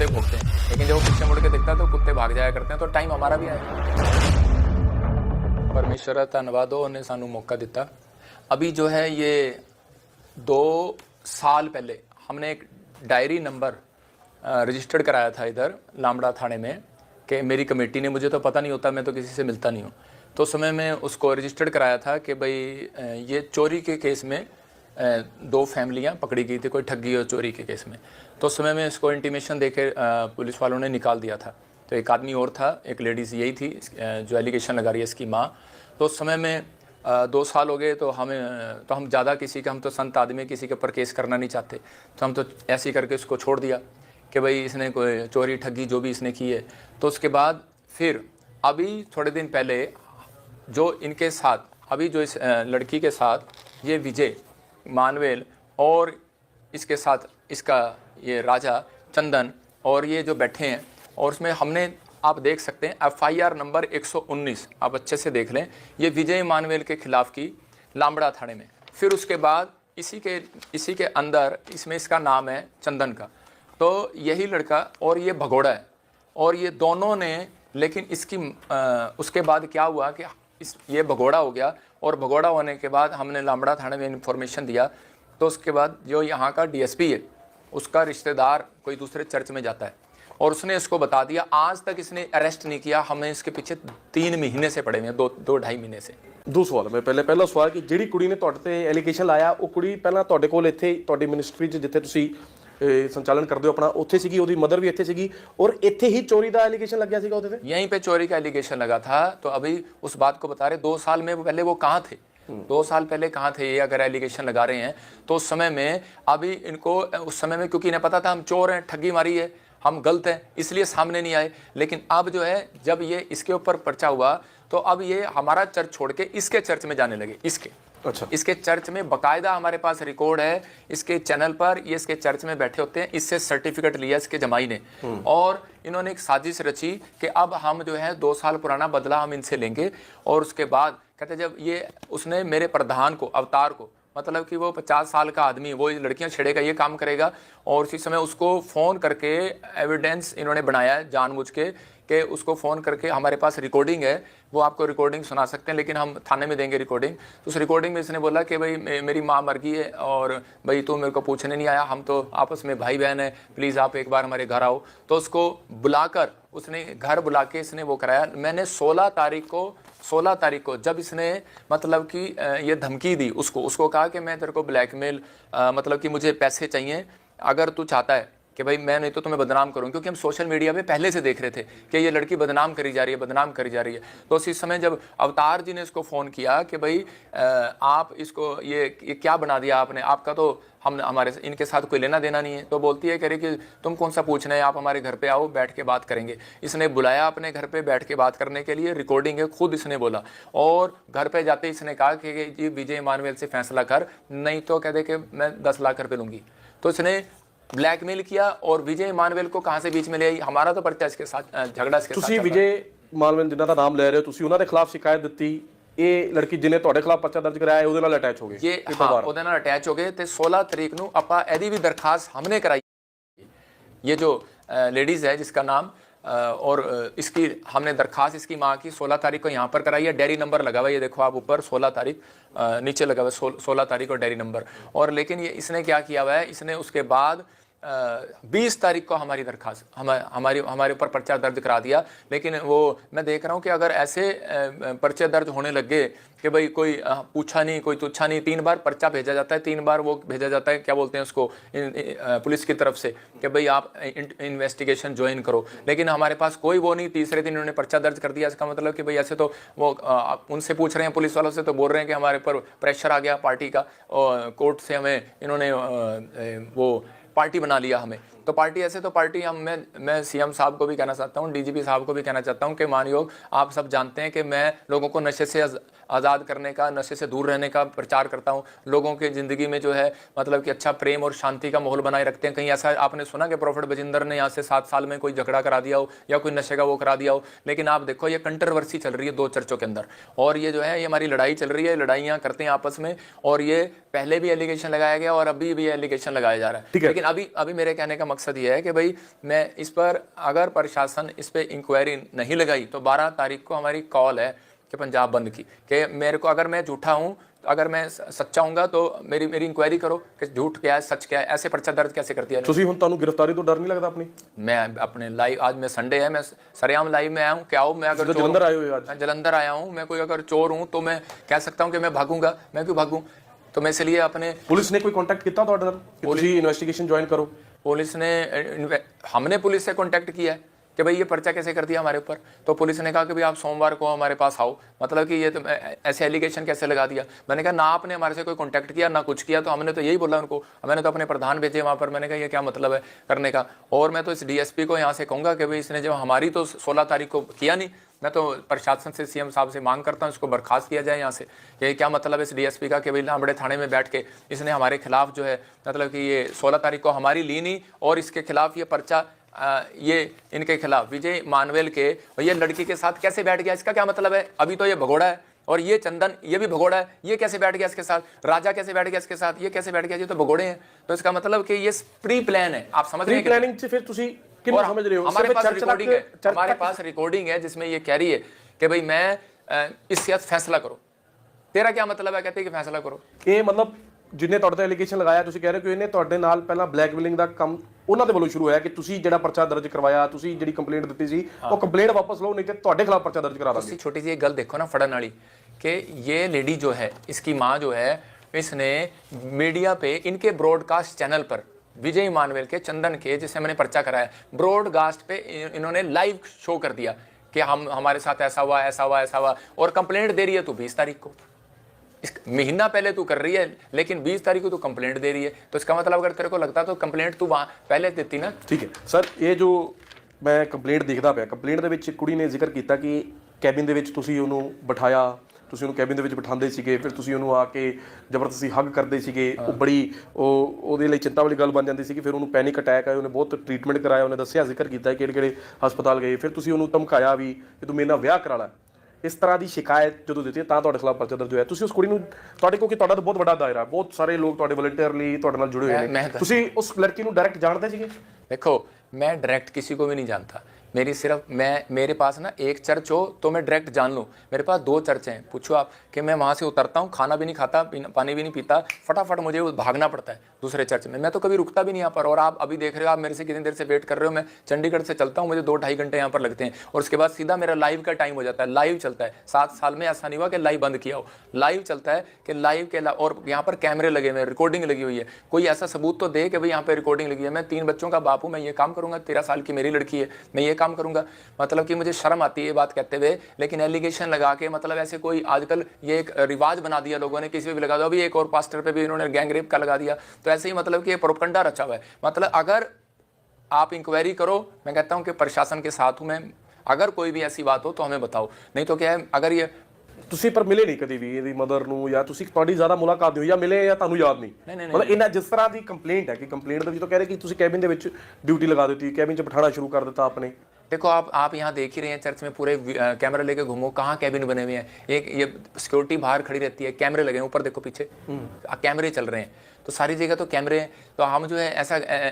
कुत्ते भौंकते हैं, लेकिन जब वो पीछे मुड़ के दिखता है तो कुत्ते भाग जाया करते हैं। तो टाइम हमारा भी आया। परमेश्वर धन्यवाद हो, उन्हें सानू मौका दिता। अभी जो है ये 2 साल पहले हमने एक डायरी नंबर रजिस्टर्ड कराया था इधर लामड़ा थाने में, कि मेरी कमेटी ने, मुझे तो पता नहीं होता, मैं तो किसी से मिलता नहीं हूँ, तो उस समय में उसको रजिस्टर्ड कराया था कि भाई ये चोरी के केस में 2 फैमिलियाँ पकड़ी गई थी, कोई ठगी और चोरी के केस में। तो उस समय में इसको इंटीमेशन देके पुलिस वालों ने निकाल दिया था। तो एक आदमी और था, एक लेडीज़ यही थी जो एलिगेशन लगा रही है, इसकी माँ। तो उस समय में 2 साल हो गए, तो हम ज़्यादा किसी का, हम तो संत आदमी, किसी के ऊपर केस करना नहीं चाहते, तो हम तो ऐसे ही करके इसको छोड़ दिया कि भाई इसने कोई चोरी ठगी जो भी इसने की है। तो उसके बाद फिर अभी थोड़े दिन पहले जो इनके साथ, अभी जो इस लड़की के साथ ये विजय मानवेल और इसके साथ इसका ये राजा चंदन और ये जो बैठे हैं, और उसमें हमने, आप देख सकते हैं FIR नंबर 119, आप अच्छे से देख लें, ये विजय मानवेल के खिलाफ की लामड़ा थाने में। फिर उसके बाद इसी के अंदर इसमें इसका नाम है चंदन का, तो यही लड़का और ये भगोड़ा है, और ये दोनों ने, लेकिन इसकी उसके बाद क्या हुआ कि ये भगोड़ा हो गया, और भगोड़ा होने के बाद हमने लामड़ा थाने में इन्फॉर्मेशन दिया, तो उसके बाद जो यहाँ का DSP है, उसका रिश्तेदार कोई दूसरे चर्च में जाता है, और उसने इसको बता दिया। आज तक इसने अरेस्ट नहीं किया, हमें इसके पीछे 3 महीने से पड़े हुए हैं, 2-2.5 महीने से। 2 सवाल मैं ਪਹਿਲਾ ਸਵਾਲ ਕਿ ਜਿਹੜੀ ਕੁੜੀ ਨੇ ਤੁਹਾਡੇ ਤੇ ਐਲੀਗੇਸ਼ਨ ਲਾਇਆ, ਉਹ ਕੁੜੀ ਪਹਿਲਾਂ ਤੁਹਾਡੇ ਕੋਲ ਇੱਥੇ ਤੁਹਾਡੀ ਮਿਨਿਸਟਰੀ 'ਚ ਜਿੱਥੇ ਤੁਸੀਂ संचालन करते हो अपना, ਉੱਥੇ ਸੀਗੀ, ਉਹਦੀ मदर भी ਇੱਥੇ ਸੀਗੀ, और ਇੱਥੇ ही चोरी का एलिगेशन लग गया ਸੀਗਾ ਉਹਦੇ ਤੇ? यहीं पे चोरी का एलिगेशन लगा था। तो अभी उस बात को बता रहे, 2 साल में पहले वो कहाँ थे, 2 साल पहले कहाँ थे ये, अगर एलिगेशन लगा रहे हैं तो उस समय में, अभी इनको उस समय में, क्योंकि इन्हें पता था हम चोर हैं, ठगी मारी है, हम गलत हैं, इसलिए सामने नहीं आए। लेकिन अब जो है, जब ये इसके ऊपर पर्चा हुआ, तो अब ये हमारा चर्च छोड़ के इसके चर्च में जाने लगे। अच्छा, इसके चर्च में बाकायदा हमारे पास रिकॉर्ड है, इसके चैनल पर ये इसके चर्च में बैठे होते हैं, इससे सर्टिफिकेट लिया इसके जमाई ने, और इन्होंने एक साजिश रची कि अब हम जो है 2 साल पुराना बदला हम इनसे लेंगे। और उसके बाद कहते, जब ये उसने मेरे प्रधान को, अवतार को, मतलब कि वो 50 साल का आदमी, वो लड़कियां छेड़ेगा, ये काम करेगा, और उसी समय उसको फ़ोन करके एविडेंस इन्होंने बनाया है जानबूझ के, कि उसको फ़ोन करके, हमारे पास रिकॉर्डिंग है, वो आपको रिकॉर्डिंग सुना सकते हैं, लेकिन हम थाने में देंगे रिकॉर्डिंग। तो उस रिकॉर्डिंग में इसने बोला कि भाई मेरी माँ मर गई है, और भाई तू मेरे को पूछने नहीं आया, हम तो आपस में भाई बहन है, प्लीज़ आप एक बार हमारे घर आओ। तो उसको बुलाकर, उसने घर बुला के इसने वो कराया। मैंने 16 तारीख को जब इसने मतलब कि ये धमकी दी, उसको कहा कि मैं तेरे को ब्लैकमेल, मतलब कि मुझे पैसे चाहिए, अगर तू चाहता है कि भाई मैं नहीं तो तुम्हें बदनाम करूँ, क्योंकि हम सोशल मीडिया पे पहले से देख रहे थे कि ये लड़की बदनाम करी जा रही है। तो उसी समय जब अवतार जी ने इसको फ़ोन किया कि भाई आप इसको ये क्या बना दिया आपने, आपका तो हमारे इनके साथ कोई लेना देना नहीं है। तो बोलती है, कह रही कि तुम कौन सा पूछना है, आप हमारे घर पे आओ, बैठ के बात करेंगे। इसने बुलाया अपने घर पे बैठ के बात करने के लिए, रिकॉर्डिंग है, खुद इसने बोला। और घर पे जाते ही इसने कहा कि जी विजय मानवेल से फैसला कर, नहीं तो कह दे कि मैं 10 लाख रुपये लूँगी। तो इसने ब्लैकमेल किया, और विजय मानवेल को कहाँ से बीच में ले आई, हमारा तो पर्चा इसके साथ, झगड़ा इसके साथ। ਤੁਸੀਂ ਵਿਜੇ ਮਾਨਵੇਲ ਜਿਨ੍ਹਾਂ ਦਾ ਨਾਮ ਲੈ ਰਹੇ ਹੋ, ਤੁਸੀਂ ਉਹਨਾਂ ਦੇ ਖਿਲਾਫ ਸ਼ਿਕਾਇਤ ਦਿੱਤੀ, ਇਹ ਲੜਕੀ ਜਿਹਨੇ ਤੁਹਾਡੇ ਖਿਲਾਫ ਪਰਚਾ ਦਰਜ ਕਰਾਇਆ ਉਹਦੇ ਨਾਲ ਅਟੈਚ ਹੋ ਗਏ? ये हाँ, ਉਹਦੇ ਨਾਲ ਅਟੈਚ ਹੋ ਗਏ। ਤੇ 16 तरीक ਨੂੰ ਆਪਾਂ ਇਹਦੀ ਵੀ ਦਰਖਾਸਤ हमने कराई। ये जो लेडीज़ है जिसका नाम, और इसकी हमने दरखास्त इसकी माँ की 16 तारीख को यहाँ पर कराई है। डायरी नंबर लगा हुआ है, ये देखो आप ऊपर 16 तारीख, नीचे लगा हुआ है 16 तारीख और डायरी नंबर। और लेकिन ये इसने क्या किया हुआ है, इसने उसके बाद 20 तारीख को हमारी दरखास्त, हमारे ऊपर पर्चा दर्ज करा दिया। लेकिन वो मैं देख रहा हूँ कि अगर ऐसे पर्चे दर्ज होने लग गए कि भाई कोई पूछा नहीं, कोई तुच्छा नहीं, 3 बार पर्चा भेजा जाता है, 3 बार वो भेजा जाता है, क्या बोलते हैं उसको, पुलिस की तरफ से कि भाई आप इन्वेस्टिगेशन ज्वाइन करो। लेकिन हमारे पास कोई वो नहीं, तीसरे दिन उन्होंने पर्चा दर्ज कर दिया। इसका मतलब कि भाई ऐसे तो वो उनसे पूछ रहे हैं, पुलिस वालों से तो बोल रहे हैं कि हमारे ऊपर प्रेशर आ गया पार्टी का, कोर्ट से हमें इन्होंने वो पार्टी बना लिया हमें। तो पार्टी ऐसे तो पार्टी मैं CM साहब को भी कहना चाहता हूँ, DGP साहब को भी कहना चाहता हूँ कि मानयोग, आप सब जानते हैं कि मैं लोगों को नशे से आज़ाद करने का, नशे से दूर रहने का प्रचार करता हूँ। लोगों की ज़िंदगी में जो है मतलब कि अच्छा प्रेम और शांति का माहौल बनाए रखते हैं। कहीं ऐसा आपने सुना कि प्रोफेट बजिंदर ने यहाँ से 7 साल में कोई झगड़ा करा दिया हो या कोई नशे का वो करा दिया हो? लेकिन आप देखो ये कंट्रोवर्सी चल रही है 2 चर्चों के अंदर, और ये जो है ये हमारी लड़ाई चल रही है, लड़ाइयाँ करते हैं आपस में, और ये पहले भी एलिगेशन लगाया गया और अभी भी एलिगेशन लगाया जा रहा है। लेकिन अभी मेरे कहने का मकसद मकसद ये है कि भाई मैं इस पर, अगर प्रशासन इस पर इंक्वायरी नहीं लगाई तो 12 तारीख को हमारी कॉल है कि पंजाब बंद की, कि मेरे को, अगर मैं झूठा हूँ, अगर मैं सच्चा हूँगा तो मेरी इंक्वायरी करो कि झूठ क्या है, सच क्या है, ऐसे पर्चा दर्ज कैसे कर दिया। ਤੁਸੀਂ ਹੁਣ ਤੁਹਾਨੂੰ ਗ੍ਰਿਫਤਾਰੀ ਤੋਂ ਡਰ ਨਹੀਂ ਲੱਗਦਾ ਆਪਣੀ? मैं अपने लाइव, आज मैं संडे है, मैं सरेआम लाइव में आया हूँ, क्या हूँ मैं, अगर चोर ਜਲੰਧਰ ਆਏ ਹੋਏ ਅੱਜ? मैं जलंधर आया हूँ, मैं कोई अगर चोर हूँ तो मैं कह सकता हूँ कि मैं भागूंगा, मैं क्यों भागूँ? तो मैं इसलिए अपने, ਪੁਲਿਸ ਨੇ ਕੋਈ ਕੰਟੈਕਟ ਕੀਤਾ ਤੁਹਾਡੇ ਨਾਲ ਕਿ ਤੁਸੀਂ ਇਨਵੈਸਟੀਗੇਸ਼ਨ ਜੁਆਇਨ ਕਰੋ? पुलिस ने, हमने पुलिस से कांटेक्ट किया है कि भाई ये पर्चा कैसे कर दिया हमारे ऊपर, तो पुलिस ने कहा कि भाई आप सोमवार को हमारे पास आओ, मतलब कि ये तो ऐसे एलिगेशन कैसे लगा दिया। मैंने कहा ना आपने हमारे से कोई कांटेक्ट किया ना कुछ किया, तो हमने तो यही बोला उनको, मैंने तो अपने प्रधान भेजे वहाँ पर, मैंने कहा ये क्या मतलब है करने का। और मैं तो इस डीएसपी को यहाँ से कहूँगा कि भाई इसने जो हमारी तो 16 तारीख को किया नहीं, मैं तो प्रशासन से, सीएम साहब से मांग करता हूँ इसको बर्खास्त किया जाए यहाँ से। ये क्या मतलब है इस डीएसपी का कि भाई लामड़े थाने में बैठ के इसने हमारे खिलाफ जो है, मतलब कि ये 16 तारीख को हमारी ली नहीं, और इसके खिलाफ ये पर्चा, ये इनके खिलाफ विजय मानवेल के, और ये लड़की के साथ कैसे बैठ गया, इसका क्या मतलब है? अभी तो ये भगोड़ा है, और ये चंदन ये भी भगोड़ा है, ये कैसे बैठ गया इसके साथ? राजा कैसे बैठ गया इसके साथ? ये कैसे बैठ गया? ये तो भगोड़े हैं। तो इसका मतलब कि ये प्री प्लान है, आप समझ रहे हैं? प्री प्लानिंग से फिर ਤੁਸੀਂ ਕਿੰਨਾ ਸਮਝ ਰਹੇ ਹੋ? हमारे पास रिकॉर्डिंग है, हमारे पास रिकॉर्डिंग है जिसमें ये कह रही है कि भाई मैं इससे फैसला करो। तेरा क्या मतलब है? कहते हैं कि फैसला करो। ਇਹ ਮਤਲਬ ਜਿੰਨੇ ਤੁਹਾਡੇ ਤੇ ਐਲੀਗੇਸ਼ਨ ਲਗਾਇਆ, ਤੁਸੀਂ ਕਹਿ ਰਹੇ ਹੋ ਕਿ ਇਹਨੇ ਤੁਹਾਡੇ ਨਾਲ ਪਹਿਲਾਂ ਬਲੈਕਮੇਲਿੰਗ ਦਾ ਕੰਮ ਉਹਨਾਂ ਦੇ ਵੱਲੋਂ ਸ਼ੁਰੂ ਹੋਇਆ, ਕਿ ਤੁਸੀਂ ਜਿਹੜਾ ਪਰਚਾ ਦਰਜ ਕਰਵਾਇਆ, ਤੁਸੀਂ ਜਿਹੜੀ ਕੰਪਲੇਂਟ ਦਿੱਤੀ ਸੀ ਉਹ ਕੰਪਲੇਂਟ ਵਾਪਸ ਲਓ, ਨਹੀਂ ਤੇ ਤੁਹਾਡੇ ਖਿਲਾਫ ਪਰਚਾ ਦਰਜ ਕਰਾ ਦਾਂਗੇ। छोटी सी एक गल देखो ना फड़न वाली, कि ये लेडी जो है, इसकी माँ जो है, इसने मीडिया पे इनके ब्रॉडकास्ट चैनल पर विजय मानवेल के, चंदन के, जिसे मैंने पर्चा कराया, ब्रॉडकास्ट पे इन्होंने लाइव शो कर दिया कि हमारे साथ ऐसा हुआ, ऐसा हुआ, ऐसा हुआ, और कंप्लेंट दे रही है तू 20 तारीख को। इस महीना पहले तू कर रही है, लेकिन 20 तारीख को तू कंप्लेंट दे रही है, तो इसका मतलब अगर तेरे को लगता तो कंप्लेंट तू वहाँ पहले देती ना। ਠੀਕ ਹੈ ਸਰ, ਇਹ ਜੋ ਮੈਂ ਕੰਪਲੇਂਟ ਦੇਖਦਾ ਪਿਆ, ਕੰਪਲੇਂਟ ਦੇ ਵਿੱਚ ਕੁੜੀ ਨੇ ਜ਼ਿਕਰ ਕੀਤਾ ਕਿ ਕੈਬਿਨ ਦੇ ਵਿੱਚ ਤੁਸੀਂ ਉਹਨੂੰ ਬਿਠਾਇਆ, ਤੁਸੀਂ ਉਹਨੂੰ ਕੈਬਿਨ ਦੇ ਵਿੱਚ ਬਿਠਾਉਂਦੇ ਸੀਗੇ, ਫਿਰ ਤੁਸੀਂ ਉਹਨੂੰ ਆ ਕੇ ਜ਼ਬਰਦਸਤੀ ਹੱਗ ਕਰਦੇ ਸੀਗੇ, ਉਹ ਬੜੀ ਉਹਦੇ ਲਈ ਚਿੰਤਾ ਵਾਲੀ ਗੱਲ ਬਣ ਜਾਂਦੀ ਸੀ ਕਿ ਫਿਰ ਉਹਨੂੰ ਪੈਨਿਕ ਅਟੈਕ ਆਇਆ, ਉਹਨੇ ਬਹੁਤ ਟ੍ਰੀਟਮੈਂਟ ਕਰਾਇਆ, ਉਹਨੇ ਦੱਸਿਆ, ਜ਼ਿਕਰ ਕੀਤਾ ਕਿਹੜੇ ਕਿਹੜੇ ਹਸਪਤਾਲ ਗਏ, ਫਿਰ ਤੁਸੀਂ ਉਹਨੂੰ ਧਮਕਾਇਆ ਵੀ ਕਿ ਤੂੰ ਮੇਰੇ ਨਾਲ ਵਿਆਹ ਕਰਾ ਲੈ। ਇਸ ਤਰ੍ਹਾਂ ਦੀ ਸ਼ਿਕਾਇਤ ਜਦੋਂ ਦਿੱਤੀ ਤਾਂ ਤੁਹਾਡੇ ਖਿਲਾਫ ਪਰਚਾ ਦਰਜ ਹੋਇਆ। ਤੁਸੀਂ ਉਸ ਕੁੜੀ ਨੂੰ, ਤੁਹਾਡੇ ਕੋਲ, ਕਿ ਤੁਹਾਡਾ ਤਾਂ ਬਹੁਤ ਵੱਡਾ ਦਾਇਰਾ, ਬਹੁਤ ਸਾਰੇ ਲੋਕ ਤੁਹਾਡੇ ਵਲੰਟੀਅਰਲੀ ਤੁਹਾਡੇ ਨਾਲ ਜੁੜੇ ਹੋਏ ਨੇ, ਤੁਸੀਂ ਉਸ ਲੜਕੀ ਨੂੰ ਡਾਇਰੈਕਟ ਜਾਣਦੇ ਸੀਗੇ? देखो, मैं डायरेक्ट किसी को भी नहीं जानता, मेरी सिर्फ मेरे पास ना एक चर्च हो तो मैं डायरेक्ट जान लूँ, मेरे पास 2 चर्च हैं। पूछो आप कि मैं वहाँ से उतरता हूँ, खाना भी नहीं खाता, पानी भी नहीं पीता, फटाफट मुझे भागना पड़ता है दूसरे चर्च में, मैं तो कभी रुकता भी नहीं यहाँ पर। और आप अभी देख रहे हो, आप मेरे से कितनी देर से वेट कर रहे हो, मैं चंडीगढ़ से चलता हूँ, मुझे 2-2.5 घंटे यहाँ पर लगते हैं, और उसके बाद सीधा मेरा लाइव का टाइम हो जाता है, लाइव चलता है। 7 साल में ऐसा नहीं हुआ कि लाइव बंद किया हो, लाइव चलता है कि लाइव के, और यहाँ पर कैमरे लगे हुए हैं, रिकॉर्डिंग लगी हुई है, कोई ऐसा सबूत तो दे कि भाई यहाँ पर रिकॉर्डिंग लगी है। मैं 3 बच्चों का बाप हूँ, मैं ये काम करूँगा, 13 साल की मेरी लड़की है, मैं ये काम करूँगा, मतलब कि मुझे शर्म आती है ये बात कहते हुए। लेकिन एलिगेशन लगा के, मतलब ऐसे कोई, आजकल ये एक रिवाज बना दिया लोगों ने, किसी पे भी लगा दो, अभी एक और पास्टर पे भी इन्होंने गैंग रेप का लगा दिया, तो ऐसे ही मतलब कि ये प्रोपगंडा रचा हुआ है। मतलब अगर आप इंक्वायरी करो, मैं कहता हूँ कि प्रशासन के साथ हूँ मैं, अगर कोई भी ऐसी बात हो तो हमें बताओ, नहीं तो क्या है, अगर ये ਤੁਸੀਂ ਪਰ ਮਿਲੇ ਨਹੀਂ ਕਦੀ ਵੀ ਇਹਦੀ ਮਦਰ ਨੂੰ, ਜਾਂ ਤੁਸੀਂ ਤੁਹਾਡੀ ਜ਼ਿਆਦਾ ਮੁਲਾਕਾਤ ਨਹੀਂ ਹੋਈ, ਜਾਂ ਮਿਲੇ ਜਾਂ ਤੁਹਾਨੂੰ ਯਾਦ ਨਹੀਂ? ਮਤਲਬ ਇਹਨਾਂ ਜਿਸ ਤਰ੍ਹਾਂ ਦੀ ਕੰਪਲੇਂਟ ਹੈ, ਕਿ ਕੰਪਲੇਂਟ ਦੇ ਵਿੱਚ ਤਾਂ ਕਹਿ ਰਹੇ ਕਿ ਤੁਸੀਂ ਕੈਬਿਨ ਦੇ ਵਿੱਚ ਡਿਊਟੀ ਲਗਾ ਦਿੱਤੀ, ਕੈਬਿਨ 'ਚ ਬਿਠਾਣਾ ਸ਼ੁਰੂ ਕਰ ਦਿੱਤਾ आपने। देखो, आप यहाँ देख ही रहे हैं, चर्च में पूरे कैमरा लेके घूमो, कहाँ कैबिन बने हुए हैं, एक ये सिक्योरिटी बाहर खड़ी रहती है, कैमरे लगे हैं ऊपर, देखो पीछे कैमरे चल रहे हैं, तो सारी जगह तो कैमरे हैं। तो हम जो है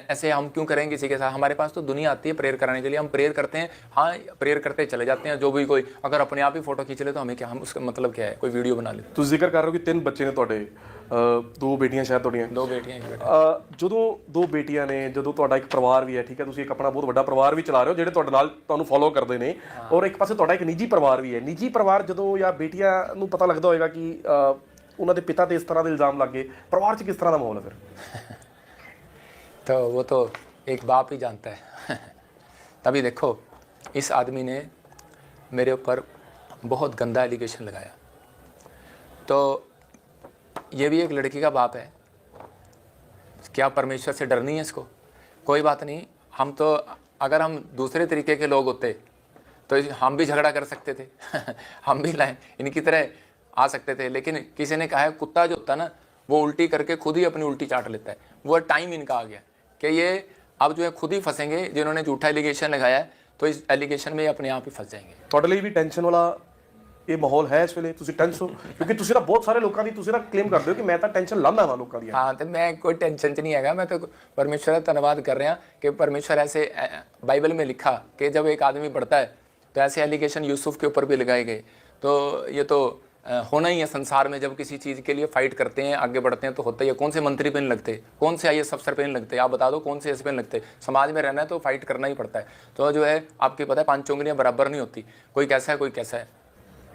ऐसे हम क्यों करेंगे किसी के साथ? हमारे पास तो दुनिया आती है प्रेयर कराने के लिए, हम प्रेयर करते हैं, हाँ प्रेयर करते चले जाते हैं। जो भी कोई अगर अपने आप ही फोटो खींच ले तो हमें क्या, हम उसका मतलब क्या है, कोई वीडियो बना ले। ਤੁਸੀਂ ਜ਼ਿਕਰ ਕਰ ਰਹੇ ਹੋ ਕਿ 3 ਬੱਚੇ ਨੇ ਤੁਹਾਡੇ, 2 ਬੇਟੀਆਂ ਸ਼ਾਇਦ ਤੁਹਾਡੀਆਂ? 2 ਬੇਟੀਆਂ। ਜਦੋਂ 2 ਬੇਟੀਆਂ ਨੇ, ਜਦੋਂ ਤੁਹਾਡਾ ਇੱਕ ਪਰਿਵਾਰ ਵੀ ਹੈ, ਠੀਕ ਹੈ, ਤੁਸੀਂ ਇੱਕ ਆਪਣਾ ਬਹੁਤ ਵੱਡਾ ਪਰਿਵਾਰ ਵੀ ਚਲਾ ਰਹੇ ਹੋ, ਜਿਹੜੇ ਤੁਹਾਡੇ ਨਾਲ ਤੁਹਾਨੂੰ ਫੋਲੋ ਕਰਦੇ ਨੇ, ਔਰ ਇੱਕ ਪਾਸੇ ਤੁਹਾਡਾ ਇੱਕ ਨਿੱਜੀ ਪਰਿਵਾਰ ਵੀ ਹੈ। ਨਿੱਜੀ ਪਰਿਵਾਰ ਜਦੋਂ, ਜਾਂ ਬੇਟੀਆਂ ਨੂੰ ਪਤਾ ਲੱਗਦਾ ਹੋਏਗਾ ਕਿ ਉਹਨਾਂ ਦੇ ਪਿਤਾ ਤੇ ਇਸ ਤਰ੍ਹਾਂ ਦੇ ਇਲਜ਼ਾਮ ਲੱਗ ਗਏ, ਪਰਿਵਾਰ 'ਚ ਕਿਸ ਤਰ੍ਹਾਂ ਦਾ ਮਾਹੌਲ ਹੈ ਫਿਰ? तो वो तो एक बाप ही जानता है। तभी देखो, इस आदमी ने मेरे ऊपर बहुत गंदा एलिगेशन लगाया, तो ये भी एक लड़की का बाप है, क्या परमेश्वर से डर नहीं है इसको? कोई बात नहीं, हम तो, अगर हम दूसरे तरीके के लोग होते तो हम भी झगड़ा कर सकते थे हम भी लाइन इनकी तरह आ सकते थे, लेकिन किसी ने कहा है कुत्ता जो होता है ना, वो उल्टी करके खुद ही अपनी उल्टी चाट लेता है। वो टाइम इनका आ गया कि ये अब जो है खुद ही फंसेंगे, जिन्होंने झूठा एलिगेशन लगाया है, तो इस एलिगेशन में ये अपने आप ही फंस जाएंगे। ਤੁਹਾਡੇ ਲਈ ਵੀ ਟੈਨਸ਼ਨ ਵਾਲਾ ਇਹ ਮਾਹੌਲ ਹੈ ਇਸ ਵੇਲੇ? ਤੁਸੀਂ ਟੈਂਸ ਹੋ ਕਿਉਂਕਿ ਤੁਸੀਂ ਤਾਂ ਬਹੁਤ ਸਾਰੇ ਲੋਕਾਂ ਦੀ ਤੁਸੀਂ ਤਾਂ ਕਲੇਮ ਕਰਦੇ ਹੋ ਕਿ ਮੈਂ ਤਾਂ ਟੈਨਸ਼ਨ ਲਾਉਂਦਾ ਵਾਂ ਲੋਕਾਂ ਦੀ। हाँ, तो मैं कोई टेंशन च नहीं हैगा, मैं तो परमेश्वर का धन्यवाद कर रहा कि परमेश्वर ऐसे बाइबल में लिखा कि जब एक आदमी बढ़ता है तो ऐसे एलिगेशन यूसुफ के ऊपर भी लगाए गए। तो ये तो होना ही है संसार में, जब किसी चीज़ के लिए फाइट करते हैं, आगे बढ़ते हैं तो होता ही है। कौन से मंत्री पे नहीं लगते, कौन से IAS अफसर पे नहीं लगते, आप बता दो कौन से ऐसे पे नहीं लगते। समाज में रहना है तो फाइट करना ही पड़ता है। तो जो है आपकी पता है 5 उंगलियां बराबर नहीं होती, कोई कैसा है कोई कैसा है।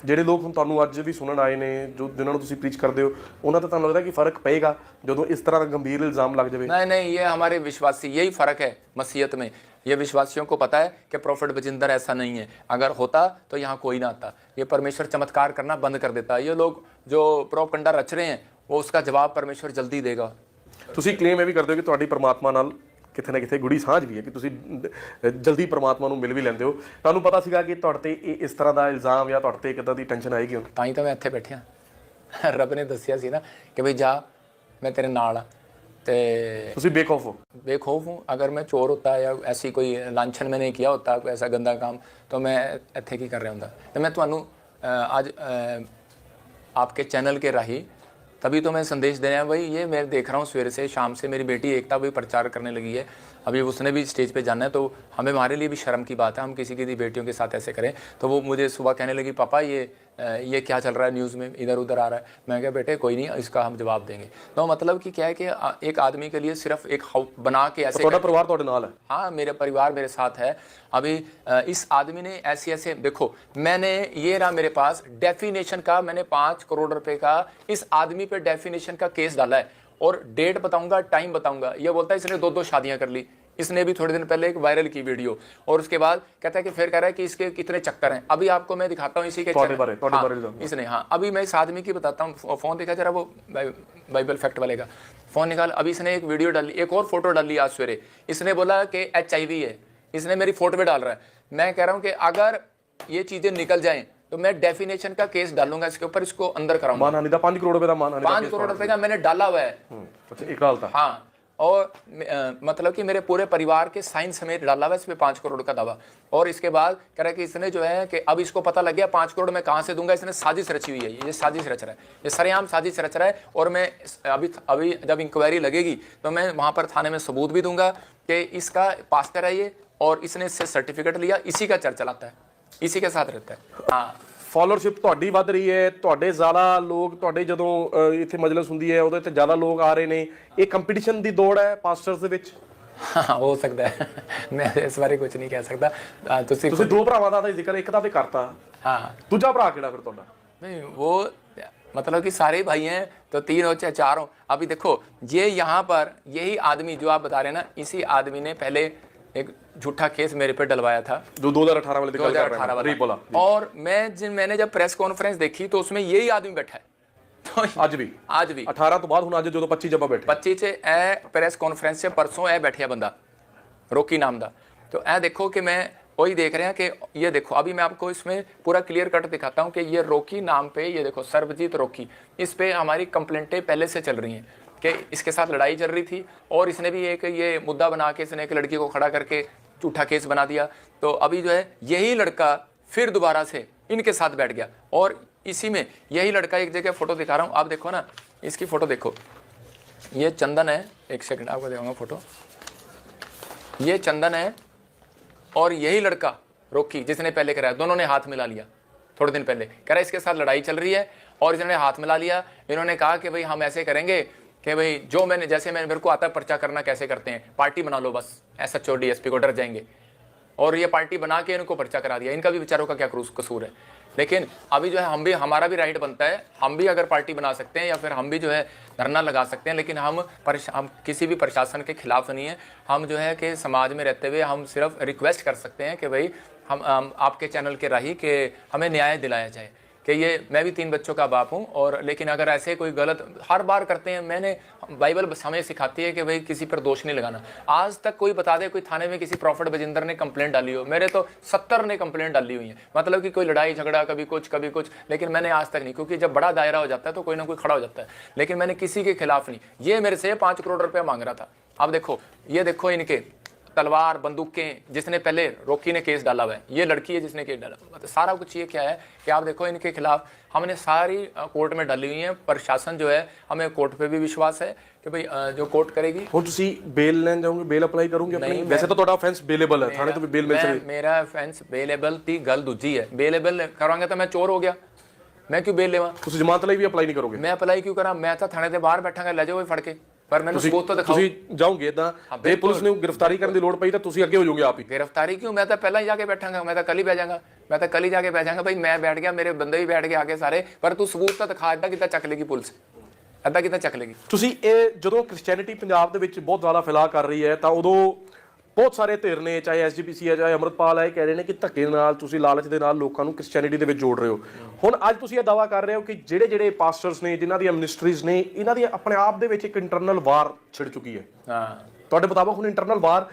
ਜਿਹੜੇ ਲੋਕ ਹੁਣ ਤੁਹਾਨੂੰ ਅੱਜ ਵੀ ਸੁਣਨ ਆਏ ਨੇ, ਜੋ ਜਿਨ੍ਹਾਂ ਨੂੰ ਤੁਸੀਂ ਪ੍ਰੀਚ ਕਰਦੇ ਹੋ, ਉਹਨਾਂ ਦਾ ਤੁਹਾਨੂੰ ਲੱਗਦਾ ਕਿ ਫਰਕ ਪਏਗਾ ਜਦੋਂ ਇਸ ਤਰ੍ਹਾਂ ਦਾ ਗੰਭੀਰ ਇਲਜ਼ਾਮ ਲੱਗ ਜਾਵੇ? नहीं नहीं, ये हमारे विश्वासी, यही फ़र्क है मसीहत में। ये विश्वासियों को पता है कि प्रॉफिट बजिंदर ऐसा नहीं है, अगर होता तो यहाँ कोई ना आता। ये परमेश्वर चमत्कार करना बंद कर देता है। ये लोग जो प्रोपगंडा रच रहे हैं वो उसका जवाब परमेश्वर जल्दी देगा। ਤੁਸੀਂ ਕਲੇਮ ਇਹ ਵੀ ਕਰਦੇ ਹੋ ਕਿ ਤੁਹਾਡੀ ਪਰਮਾਤਮਾ ਨਾਲ ਕਿਤੇ ਨਾ ਕਿਤੇ ਗੁੜੀ ਸਾਂਝ ਵੀ ਹੈ, ਕਿ ਤੁਸੀਂ ਜਲਦੀ ਪਰਮਾਤਮਾ ਨੂੰ ਮਿਲ ਵੀ ਲੈਂਦੇ ਹੋ। ਤੁਹਾਨੂੰ ਪਤਾ ਸੀਗਾ ਕਿ ਤੁਹਾਡੇ ਤੇ ਇਸ ਤਰ੍ਹਾਂ ਦਾ ਇਲਜ਼ਾਮ ਜਾਂ ਤੁਹਾਡੇ ਤੇ ਕਿੱਦਾਂ ਦੀ ਟੈਨਸ਼ਨ ਆਏਗੀ? ਹੁਣ ਤਾਂ ਹੀ ਤਾਂ ਮੈਂ ਇੱਥੇ ਬੈਠਿਆ। ਰੱਬ ਨੇ ਦੱਸਿਆ ਸੀ ਨਾ ਕਿ ਭਈ ਜਾ, मैं तेरे नाल हाँ। तो ਤੁਸੀਂ ਬੇਖੌਫ ਹੋ? बेखौफ हूँ। अगर मैं चोर होता या ऐसी कोई लांछन मैंने किया होता, कोई ऐसा गंदा काम, तो मैं इत्थे की कर रहा होंदा। तो मैं ਤੁਹਾਨੂੰ आज आपके चैनल के राही तभी तो मैं संदेश दे रहा हूँ। भाई ये मैं देख रहा हूँ सवेरे से शाम से मेरी बेटी एकता भी प्रचार करने लगी है। अभी उसने भी स्टेज पे जाना है, तो हमें हमारे लिए भी शर्म की बात है, हम किसी की बेटियों के साथ ऐसे करें। तो वो मुझे सुबह कहने लगी, पापा ये क्या चल रहा है न्यूज़ में, इधर उधर आ रहा है। मैं कहा बेटे कोई नहीं, इसका हम जवाब देंगे। तो मतलब कि क्या है कि एक आदमी के लिए सिर्फ एक बना के ऐसे, ਤੁਹਾਡਾ ਪਰਿਵਾਰ ਤੁਹਾਡੇ ਨਾਲ ਹੈ? हाँ, मेरे परिवार मेरे साथ है। अभी इस आदमी ने ऐसे देखो, मैंने ये रहा मेरे पास डेफिनेशन का, मैंने 5 करोड़ रुपए का इस आदमी पे डेफिनेशन का केस डाला है, और डेट बताऊंगा, टाइम बताऊंगा। ये बोलता है इसने 2 शादियां कर ली। इसने भी थोड़े दिन पहले एक वायरल की वीडियो, और उसके बाद कहता है कि फिर कह रहा है कि इसके कितने चक्कर हैं। अभी आपको मैं दिखाता हूँ इसी के इसने, हाँ अभी मैं इस आदमी की बताता हूँ। फोन दिखा जरा, वो बाइबल फैक्ट वाले का फोन निकाल। अभी इसने एक वीडियो डाली, एक और फोटो डाली आज सवेरे। इसने बोला कि HIV है, इसने मेरी फोटो पे डाल रहा है। मैं कह रहा हूँ कि अगर ये चीजें निकल जाएं तो मैं डेफिनेशन का केस डालूंगा इसके ऊपर, इसको अंदर कराऊंगा। मानहानि का 5 करोड़ रुपए का मानहानि, 5 करोड़ रुपए का मैंने डाला हुआ है। अच्छा, एक हाँ, और मतलब कि मेरे पूरे परिवार के साइन समेत डाला हुआ है इसमें 5 करोड़ का दावा। और इसके बाद कह रहा है कि इसने जो है कि अब इसको पता लग गया 5 करोड़ मैं कहाँ से दूंगा। इसने साजिश रची हुई है, ये साजिश रच रहा है, ये सरेआम साजिश रच रहा है। और मैं अभी जब इंक्वायरी लगेगी तो मैं वहाँ पर थाने में सबूत भी दूंगा कि इसका पास्टर है ये, और इसने इससे सर्टिफिकेट लिया, इसी का चर्च चलाता है, इसी के साथ रहता है। हाँ, ਫਾਲੋਅਰਸ਼ਿਪ ਤੁਹਾਡੀ ਵੱਧ ਰਹੀ ਹੈ, ਤੁਹਾਡੇ ਜ਼ਿਆਦਾ ਲੋਕ, ਤੁਹਾਡੇ ਜਦੋਂ ਇੱਥੇ ਮਜਲਿਸ ਹੁੰਦੀ ਹੈ ਉਹਦੇ ਤੇ ਜ਼ਿਆਦਾ ਲੋਕ ਆ ਰਹੇ ਨੇ। ਇਹ ਕੰਪੀਟੀਸ਼ਨ ਦੀ ਦੌੜ ਹੈ ਪਾਸਟਰਸ ਦੇ ਵਿੱਚ? हाँ, हो सकता है। मैं इस बारे कुछ नहीं कह सकता। ਤੁਸੀਂ 2 ਭਰਾਵਾਂ ਦਾ ਤਾਂ ਜ਼ਿਕਰ ਇੱਕ ਦਾ ਤੇ ਕਰਤਾ। हाँ, ਦੂਜਾ ਭਰਾ ਕਿਹੜਾ ਫਿਰ ਤੁਹਾਡਾ? नहीं वो मतलब कि सारे भाई हैं, तो 3 हो चाहे 4 हो। अभी देखो ये यहाँ पर यही आदमी जो आप बता रहे हैं ना, इसी आदमी ने पहले एक झूठा केस मेरे पे डलवाया था, जो 2018 वाले 2018 वाला। और मैंने जब प्रेस कॉन्फ्रेंस देखी तो उसमें यही आदमी बैठा है। तो आज भी 18 ਤੋਂ ਬਾਅਦ ਹੁਣ ਅੱਜ ਜਦੋਂ 25 ਜੱਬਾ ਬੈਠੇ 25 ਚ ਇਹ प्रेस कॉन्फ्रेंस से परसों ਇਹ बैठिया बंदा रोकी नाम दा। तो ऐ देखो कि मैं वही देख रहे हैं कि ये देखो, अभी मैं आपको इसमें पूरा क्लियर कट दिखाता हूँ कि ये रोकी नाम पे, ये देखो सर्वजीत रोकी, इस पे हमारी कंप्लेंटें पहले से चल रही हैं कि इसके साथ लड़ाई चल रही थी। और इसने भी एक ये मुद्दा बना के इसने एक लड़की को खड़ा करके झूठा केस बना दिया। तो अभी जो है यही लड़का फिर दोबारा से इनके साथ बैठ गया, और इसी में यही लड़का, एक जगह फोटो दिखा रहा हूँ, आप देखो ना, इसकी फोटो देखो, ये चंदन है, एक सेकंड आपको दिखाऊंगा फोटो, ये चंदन है और यही लड़का रोकी जिसने पहले कराया। दोनों ने हाथ मिला लिया थोड़े दिन पहले, कह रहा इसके साथ लड़ाई चल रही है और इन्होंने हाथ मिला लिया। इन्होंने कहा कि भाई हम ऐसे करेंगे कि भाई जो मैंने, जैसे मैंने, मेरे को आता है पर्चा करना कैसे करते हैं, पार्टी बना लो बस, SHO DSP को डर जाएंगे। और ये पार्टी बना के इनको पर्चा करा दिया। इनका भी बेचारों का क्या कसूर है। लेकिन अभी जो है हम भी, हमारा भी राइट बनता है, हम भी अगर पार्टी बना सकते हैं या फिर हम भी जो है धरना लगा सकते हैं। लेकिन हम किसी भी प्रशासन के खिलाफ नहीं है। हम जो है कि समाज में रहते हुए हम सिर्फ रिक्वेस्ट कर सकते हैं कि भाई हम आपके चैनल के राही कि हमें न्याय दिलाया जाए। कि ये, मैं भी 3 बच्चों का बाप हूँ, और लेकिन अगर ऐसे कोई गलत हर बार करते हैं, मैंने, बाइबल हमें सिखाती है कि भाई किसी पर दोष नहीं लगाना। आज तक कोई बता दे कोई थाने में किसी प्रॉफिट बजिंदर ने कंप्लेंट डाली हो, मेरे तो 70 ने कंप्लेंट डाली हुई है। मतलब कि कोई लड़ाई झगड़ा कभी कुछ, लेकिन मैंने आज तक नहीं, क्योंकि जब बड़ा दायरा हो जाता है तो कोई ना कोई खड़ा हो जाता है। लेकिन मैंने किसी के खिलाफ नहीं। ये मेरे से 5 करोड़ रुपया मांग रहा था। अब देखो, ये देखो इनके तलवार बंदूकें, जिसने पहले रॉकी ने केस डाला हुआ है, ये लड़की है जिसने केस डाला हुआ है। तो सारा कुछ ये क्या है कि आप देखो इनके खिलाफ हमने सारी कोर्ट में डाली हुई है। प्रशासन जो है, हमें कोर्ट पे भी विश्वास है कि भाई जो कोर्ट करेगी। ਹੁਣ ਤੁਸੀਂ ਬੇਲ ਲੈਣ ਜਾਓਗੇ, ਬੇਲ ਅਪਲਾਈ ਕਰੋਗੇ ਆਪਣੀ? ਵੈਸੇ ਤਾਂ ਤੁਹਾਡਾ ਆਫੈਂਸ ਬੇਲੇਬਲ ਹੈ, ਥਾਣੇ ਤੋਂ ਵੀ ਬੇਲ ਮਿਲ ਸਕਦੀ। ਮੇਰਾ ਆਫੈਂਸ ਬੇਲੇਬਲ ਦੀ ਗੱਲ ਦੂਜੀ ਹੈ। ਬੇਲੇਬਲ ਕਰਾਂਗੇ ਤਾਂ ਮੈਂ ਚੋਰ ਹੋ ਗਿਆ, ਮੈਂ ਕਿਉਂ ਬੇਲ ਲਵਾਂ? ਤੁਸੀਂ ਜ਼ਮਾਨਤ ਲਈ ਵੀ ਅਪਲਾਈ ਨਹੀਂ ਕਰੋਗੇ? ਮੈਂ ਅਪਲਾਈ ਕਿਉਂ ਕਰਾਂ? ਮੈਂ ਤਾਂ ਥਾਣੇ ਦੇ ਬਾਹਰ ਬੈਠਾਂਗਾ, ਲੈ ਜਾਓ ਫੜ ਕੇ, ਪਰ ਮੈਨੂੰ ਸਬੂਤ ਤਾਂ ਦਿਖਾਓ। ਤੁਸੀਂ ਜਾਓਗੇ ਇਦਾਂ, ਜੇ ਪੁਲਿਸ ਨੂੰ ਗ੍ਰਿਫਤਾਰੀ ਕਰਨ ਦੀ ਲੋੜ ਪਈ ਤਾਂ ਤੁਸੀਂ ਅੱਗੇ ਹੋ ਜਾਓਗੇ ਆਪ ਹੀ? गिरफ्तारी क्यों? मैं तो पहले ही जाके बैठांगा, मैं तो कल ही बैठांगा, मैं तो कल ही जाके बैठांगा। भाई मैं बैठ गया, मेरे बंदे भी बैठ गए आगे सारे, पर तू सबूत तो दिखा, इदा कितना चक लेगी पुलिस, इदा कितना चक लेगी? ਤੁਸੀਂ ਇਹ ਜਦੋਂ ਕ੍ਰਿਸਚੀਅਨਿਟੀ ਪੰਜਾਬ ਦੇ ਵਿੱਚ ਬਹੁਤ ਜ਼ਿਆਦਾ ਫੈਲਾਅ ਕਰ ਰਹੀ ਹੈ ਤਾਂ ਉਦੋਂ ਬਹੁਤ ਸਾਰੇ ਧਿਰ ਨੇ, ਚਾਹੇ ਐਸਜੀਪੀਸੀ ਹੈ ਚਾਹੇ ਅੰਮ੍ਰਿਤਪਾਲ ਹੈ, ਕਹਿ ਰਹੇ ਨੇ ਕਿ ਧੱਕੇ ਨਾਲ ਤੁਸੀਂ ਲਾਲਚ ਦੇ ਨਾਲ ਲੋਕਾਂ ਨੂੰ ਕ੍ਰਿਸਚੀਅਨਿਟੀ ਦੇ ਵਿੱਚ ਜੋੜ ਰਹੇ ਹੋ। ਹੁਣ ਅੱਜ ਤੁਸੀਂ ਇਹ ਦਾਅਵਾ ਕਰ ਰਹੇ ਹੋ ਕਿ ਜਿਹੜੇ ਪਾਸਟਰਸ ਨੇ, ਜਿਨ੍ਹਾਂ ਦੀਆਂ ਮਿਨਿਸਟਰੀਜ਼ ਨੇ, ਇਹਨਾਂ ਦੀ ਆਪਣੇ ਆਪ ਦੇ ਵਿੱਚ ਇੱਕ ਇੰਟਰਨਲ ਵਾਰ ਛਿੜ ਚੁੱਕੀ ਹੈ। ਹਾਂ, ਤੁਹਾਡੇ ਮੁਤਾਬਕ ਹੁਣ ਇੰਟਰਨਲ ਵਾਰ,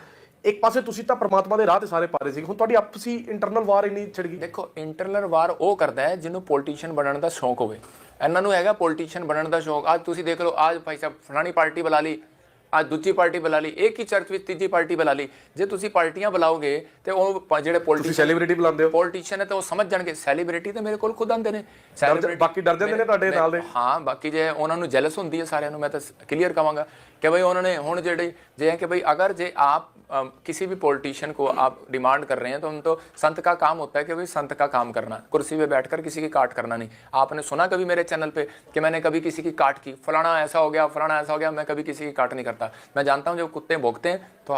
ਇੱਕ ਪਾਸੇ ਤੁਸੀਂ ਤਾਂ ਪਰਮਾਤਮਾ ਦੇ ਰਾਹ ਤੇ ਸਾਰੇ ਪਾ ਰਹੇ ਸੀ, ਹੁਣ ਤੁਹਾਡੀ ਆਪਸੀ ਇੰਟਰਨਲ ਵਾਰ ਇੰਨੀ ਛਿੜ ਗਈ। ਦੇਖੋ ਇੰਟਰਨਲ ਵਾਰ ਉਹ ਕਰਦਾ ਹੈ ਜਿਹਨੂੰ ਪੋਲੀਟੀਸ਼ੀਅਨ ਬਣਨ ਦਾ ਸ਼ੌਂਕ ਹੋਵੇ। ਇਹਨਾਂ ਨੂੰ ਹੈਗਾ ਪੋਲੀਟੀਸ਼ੀਅਨ ਬਣਨ ਦਾ ਸ਼ੌਂਕ। ਅੱਜ ਤੁਸੀਂ ਦੇਖ ਲਓ, ਅੱਜ ਭਾਈ ਸਾਹਿਬ ਫਲਾਣੀ ਪਾਰਟੀ ਬੁਲਾ ਲਈ, ਅੱਜ ਦੂਜੀ ਪਾਰਟੀ ਬੁਲਾ ਲਈ, ਇੱਕ ਹੀ ਚਰਚ ਵਿੱਚ ਤੀਜੀ ਪਾਰਟੀ ਬੁਲਾ ਲਈ। ਜੇ ਤੁਸੀਂ ਪਾਰਟੀਆਂ ਬੁਲਾਓਗੇ ਤੇ ਉਹ ਜਿਹੜੇ ਤੁਸੀਂ ਸੈਲੀਬ੍ਰਿਟੀ ਬੁਲਾਉਂਦੇ ਹੋ, ਪੋਲੀਟੀਸ਼ੀਅਨ ਹੈ ਤਾਂ ਉਹ ਸਮਝ ਜਾਣਗੇ। ਸੈਲੀਬ੍ਰਿਟੀ ਤਾਂ ਮੇਰੇ ਕੋਲ ਖੁਦ ਆਉਂਦੇ ਨੇ, ਬਾਕੀ ਡਰ ਜਾਂਦੇ ਨੇ ਤੁਹਾਡੇ ਨਾਲ ਦੇ। ਹਾਂ, ਬਾਕੀ ਜੇ ਉਹਨਾਂ ਨੂੰ ਜੈਲਸ ਹੁੰਦੀ ਹੈ ਸਾਰਿਆਂ ਨੂੰ, ਮੈਂ ਤਾਂ ਕਲੀਅਰ ਕਹਾਂਗਾ कि भाई उन्होंने हुण जेडे जे है कि भाई अगर जे आप किसी भी पॉलिटिशियन को आप डिमांड कर रहे हैं, तो हम तो संत का काम होता है कि भाई संत का काम करना, कुर्सी पे बैठकर किसी की काट करना नहीं। आपने सुना कभी मेरे चैनल पे कि मैंने कभी किसी की काट की, फलाना ऐसा हो गया, फलाना ऐसा हो गया? मैं कभी किसी की काट नहीं करता। मैं जानता हूँ जब कुत्ते भोंकते हैं तो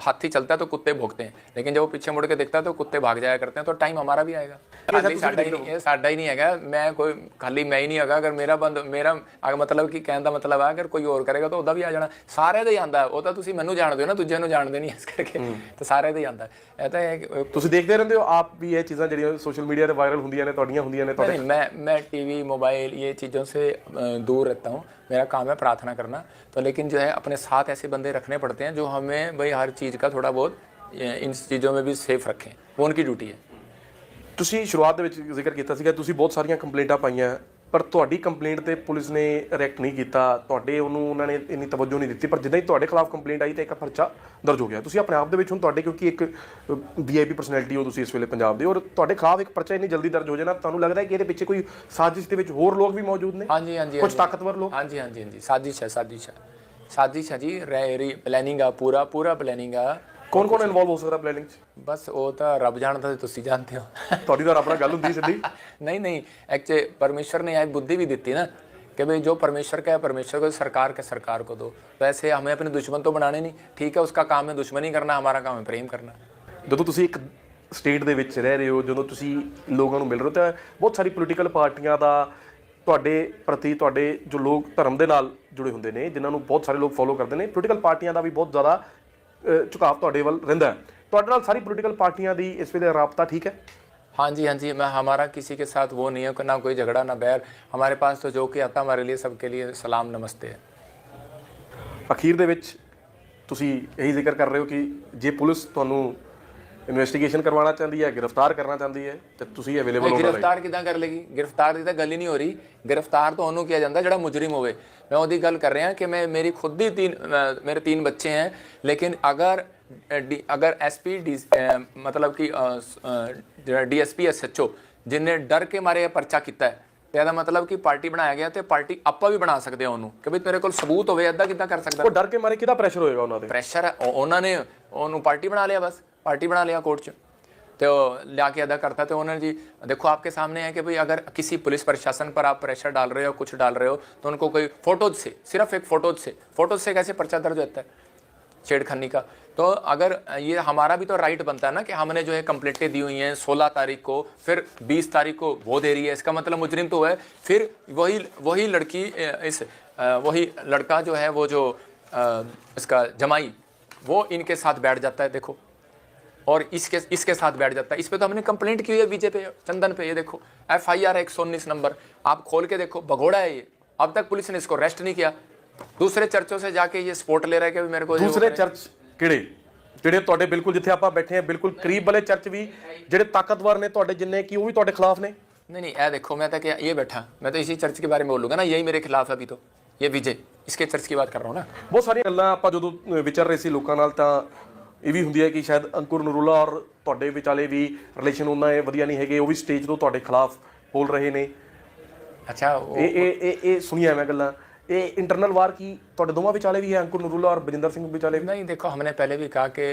हाथी चलता है तो कुत्ते भोंकते हैं, लेकिन जब वो पीछे मुड़ के देखता है तो कुत्ते भाग जाया करते हैं। तो टाइम हमारा भी आएगा। साडा ही नहीं है, मैं कोई खाली मैं ही नहीं है। अगर मेरा बंद मेरा मतलब कि कहने का मतलब है अगर कोई और करेगा तो ਉਹਦਾ ਵੀ ਆ ਜਾਣਾ। ਸਾਰੇ ਦਾ ਹੀ ਆਂਦਾ, ਉਹ ਤਾਂ ਤੁਸੀਂ ਮੈਨੂੰ ਜਾਣਦੇ ਹੋ ਨਾ, ਦੂਜਿਆਂ ਨੂੰ ਜਾਣਦੇ ਨਹੀਂ, ਇਸ ਕਰਕੇ ਤਾਂ ਸਾਰੇ ਦਾ ਹੀ ਆਂਦਾ। ਇਹ ਤਾਂ ਹੈ, ਤੁਸੀਂ ਦੇਖਦੇ ਰਹਿੰਦੇ ਹੋ ਆਪ ਵੀ ਇਹ ਚੀਜ਼ਾਂ ਜਿਹੜੀਆਂ ਸੋਸ਼ਲ मीडिया ਤੇ ਵਾਇਰਲ ਹੁੰਦੀਆਂ ਨੇ, ਤੁਹਾਡੀਆਂ ਹੁੰਦੀਆਂ ਨੇ? नहीं, मैं टीवी मोबाइल ये चीज़ों से दूर रहता हूँ। मेरा काम है प्रार्थना करना, तो लेकिन जो है अपने साथ ऐसे बंदे रखने पड़ते हैं जो हमें भाई हर चीज़ का थोड़ा बहुत इन चीज़ों में भी सेफ रखें, वो उनकी ड्यूटी है। ਤੁਸੀਂ ਸ਼ੁਰੂਆਤ ਦੇ ਵਿੱਚ ਜ਼ਿਕਰ ਕੀਤਾ ਸੀਗਾ ਤੁਸੀਂ ਬਹੁਤ ਸਾਰੀਆਂ ਕੰਪਲੇਂਟਾਂ ਪਾਈਆਂ, ਪਰ ਤੁਹਾਡੀ ਕੰਪਲੇਂਟ ਤੇ ਪੁਲਿਸ ਨੇ ਰਿਐਕਟ ਨਹੀਂ ਕੀਤਾ, ਤੁਹਾਡੇ ਉਹਨਾਂ ਨੇ ਇੰਨੀ ਤਵੱਜੋ ਨਹੀਂ ਦਿੱਤੀ। ਪਰ ਜਿੱਦਾਂ ਹੀ ਤੁਹਾਡੇ ਖਿਲਾਫ ਕੰਪਲੇਂਟ ਆਈ ਤਾਂ ਇੱਕ ਪਰਚਾ ਦਰਜ ਹੋ ਗਿਆ। ਤੁਸੀਂ ਆਪਣੇ ਆਪ ਦੇ ਵਿੱਚ ਹੁਣ ਤੁਹਾਡੇ, ਕਿਉਂਕਿ ਇੱਕ ਵੀਆਈਪੀ ਪਰਸਨੈਲਿਟੀ ਹੋ ਤੁਸੀਂ ਇਸ ਵੇਲੇ ਪੰਜਾਬ ਦੇ, ਔਰ ਤੁਹਾਡੇ ਖਿਲਾਫ ਇੱਕ ਪਰਚਾ ਇੰਨੀ ਜਲਦੀ ਦਰਜ ਹੋ ਜਾਣਾ, ਤੁਹਾਨੂੰ ਲੱਗਦਾ ਹੈ ਕਿ ਇਹਦੇ ਪਿੱਛੇ ਕੋਈ ਸਾਜ਼ਿਸ਼ ਦੇ ਵਿੱਚ ਹੋਰ ਲੋਕ ਵੀ ਮੌਜੂਦ ਨੇ? हाँ जी, हाँ जी, ਕੁਝ ਤਾਕਤਵਰ ਲੋਕ? हाँ जी, हाँ जी, हाँ जी, साजिश है जी, प्लैनिंग आ, पूरा प्लैनिंग आ। ਕੌਣ ਇਨਵੋਲਵ ਹੋ ਸਕਦਾ ਪਲੈਨਿੰਗ 'ਚ? ਬਸ ਉਹ ਤਾਂ ਰੱਬ ਜਾਣਦਾ, ਤੁਸੀਂ ਜਾਣਦੇ ਹੋ। ਤੁਹਾਡੀ ਤਾਂ ਰੱਬ ਨਾਲ ਗੱਲ ਹੁੰਦੀ ਸਿੱਧੀ? नहीं, एक्चुअली परमेश्वर ने एक बुद्धि भी दी थी ना कि भाई जो परमेश्वर का है परमेश्वर को, सरकार को दो। वैसे हमें अपने दुश्मन तो बनाने नहीं, ठीक है, उसका काम है दुश्मनी करना, हमारा काम है प्रेम करना। ਜਦੋਂ ਤੁਸੀਂ ਇੱਕ ਸਟੇਟ ਦੇ ਵਿੱਚ ਰਹਿ ਰਹੇ ਹੋ, ਜਦੋਂ ਤੁਸੀਂ ਲੋਕਾਂ ਨੂੰ ਮਿਲ ਰਹੇ ਹੋ, ਤਾਂ ਬਹੁਤ ਸਾਰੀ ਪੋਲੀਟੀਕਲ ਪਾਰਟੀਆਂ ਦਾ ਤੁਹਾਡੇ ਪ੍ਰਤੀ, ਤੁਹਾਡੇ ਜੋ ਲੋਕ ਧਰਮ ਦੇ ਨਾਲ ਜੁੜੇ ਹੁੰਦੇ ਨੇ, ਜਿਨ੍ਹਾਂ ਨੂੰ ਬਹੁਤ ਸਾਰੇ ਲੋਕ ਫੋਲੋ ਕਰਦੇ ਨੇ, ਪੋਲੀਟੀਕਲ ਪਾਰਟੀਆਂ ਦਾ ਵੀ ਬਹੁਤ ਜ਼ਿਆਦਾ ਝੁਕਾਅ ਤੁਹਾਡੇ ਵੱਲ ਰਹਿੰਦਾ ਹੈ। ਤੁਹਾਡੇ ਨਾਲ ਸਾਰੀ ਪੋਲੀਟੀਕਲ ਪਾਰਟੀਆਂ ਦੀ ਇਸ ਵੇਲੇ ਰਾਬਤਾ ਠੀਕ ਹੈ? हाँ जी, हमारा किसी के साथ वो नहीं है, ना कोई झगड़ा ना बैर। हमारे पास तो जो कि आता हमारे लिए सबके लिए सलाम नमस्ते है। ਅਖੀਰ ਦੇ ਵਿੱਚ ਤੁਸੀਂ ਇਹੀ ਜ਼ਿਕਰ ਕਰ ਰਹੇ ਹੋ ਕਿ ਜੇ ਪੁਲਿਸ ਤੁਹਾਨੂੰ ਇਨਵੈਸਟੀਗੇਸ਼ਨ ਕਰਵਾਉਣਾ ਚਾਹੁੰਦੀ ਹੈ, ਗ੍ਰਿਫਤਾਰ ਕਰਨਾ ਚਾਹੁੰਦੀ ਹੈ, ਤੇ ਤੁਸੀਂ ਅਵੇਲੇਬਲ ਹੋ? गिरफ्तार किदां कर लेगी? गिरफ्तार की तो गल ही नहीं हो रही। गिरफ्तार तो ਉਹਨੂੰ किया जाता ਜਿਹੜਾ मुजरिम होवे। मैं ਉਹਦੀ ਗੱਲ कर रहा कि मैं मेरी खुद ही मेरे 3 बच्चे हैं, लेकिन अगर SP मतलब कि DSP SHO जिन्हें डर के मारे परचा किया है, तो ਇਹਦਾ मतलब कि पार्टी बनाया गया, तो पार्टी ਆਪਾਂ भी बना सकते हैं ਉਹਨੂੰ कि भाई तेरे ਕੋਲ सबूत ਹੋਵੇ। ਇੱਦਾਂ ਕਿੱਦਾਂ ਕਰ ਸਕਦਾ? ਉਹ ਡਰ ਕੇ ਮਾਰੇ ਕਿਹਦਾ ਪ੍ਰੈਸ਼ਰ ਹੋਏਗਾ ਉਹਨਾਂ ਤੇ? ਪ੍ਰੈਸ਼ਰ ਹੈ, ਉਹਨਾਂ ਨੇ ਉਹਨੂੰ ਪਾर्टी बना लिया, बस पार्टी बना लिया कोर्ट 'ਚ, तो ला के अदा करता। तो उन्होंने जी देखो आपके सामने है कि भाई अगर किसी पुलिस प्रशासन पर आप प्रेशर डाल रहे हो, कुछ डाल रहे हो, तो उनको कोई फोटोज से, सिर्फ एक फोटोज से कैसे पर्चा दर्ज होता है छेड़खानी का? तो अगर ये हमारा भी तो राइट बनता है ना कि हमने जो है कंप्लेंटें दी हुई हैं 16 तारीख को, फिर 20 तारीख को वो दे रही है, इसका मतलब मुजरिम तो है। फिर वही लड़की वही लड़का जो है, वो जो इसका जमाई, वो इनके साथ बैठ जाता है, देखो, और इसके साथ बैठ जाता है। इस पे तो हमने कंप्लेंट की हुई है बीजे पे, चंदन पे। ये देखो FIR 119 नंबर, आप खोल के देखो, भगोड़ा है ये। अब तक पुलिस ने इसको अरेस्ट नहीं किया। दूसरे चर्चों से जाके ये सपोर्ट ले रहा है कि मेरे को। दूसरे चर्च ਕਿਹੜੇ? ਜਿਹੜੇ ਤੁਹਾਡੇ ਬਿਲਕੁਲ ਜਿੱਥੇ ਆਪਾਂ ਬੈਠੇ ਆ ਬਿਲਕੁਲ ਕਰੀਬ ਵਾਲੇ ਚਰਚ ਵੀ ਜਿਹੜੇ ਤਾਕਤਵਰ ਨੇ ਤੁਹਾਡੇ ਜਿੰਨੇ, ਕਿ ਉਹ ਵੀ ਤੁਹਾਡੇ ਖਿਲਾਫ ਨੇ? नहीं, ये देखो, मैं तो क्या ये बैठा, मैं तो इसी चर्च के बारे में बोलूँगा ना, यही मेरे खिलाफ है अभी। तो ये विजय, इसके चर्च की बात कर रहा हूँ ना। ਬਹੁਤ ਸਾਰੀਆਂ ਗੱਲਾਂ ਆਪਾਂ ਜਦੋਂ ਵਿਚਰ ਰਹੇ ਸੀ ਲੋਕਾਂ ਨਾਲ, ਤਾਂ ਇਹ ਵੀ ਹੁੰਦੀ ਹੈ ਕਿ ਸ਼ਾਇਦ ਅੰਕੁਰ ਨਰੂਲਾ ਔਰ ਤੁਹਾਡੇ ਵਿਚਾਲੇ ਵੀ ਰਿਲੇਸ਼ਨ ਉਹਨਾਂ ਵਧੀਆ ਨਹੀਂ ਹੈਗੇ, ਉਹ ਵੀ ਸਟੇਜ ਤੋਂ ਤੁਹਾਡੇ ਖਿਲਾਫ ਬੋਲ ਰਹੇ ਨੇ। अच्छा ਇਹ ਸੁਣੀਆਂ ਮੈਂ ਗੱਲਾਂ, ਇਹ ਇੰਟਰਨल वार की ਤੁਹਾਡੇ ਦੋਵਾਂ ਵਿਚਾਲੇ ਵੀ ਹੈ, अंकुर नरूला और बजिंदर सिंह विचाले भी? नहीं, देखो हमने पहले भी कहा कि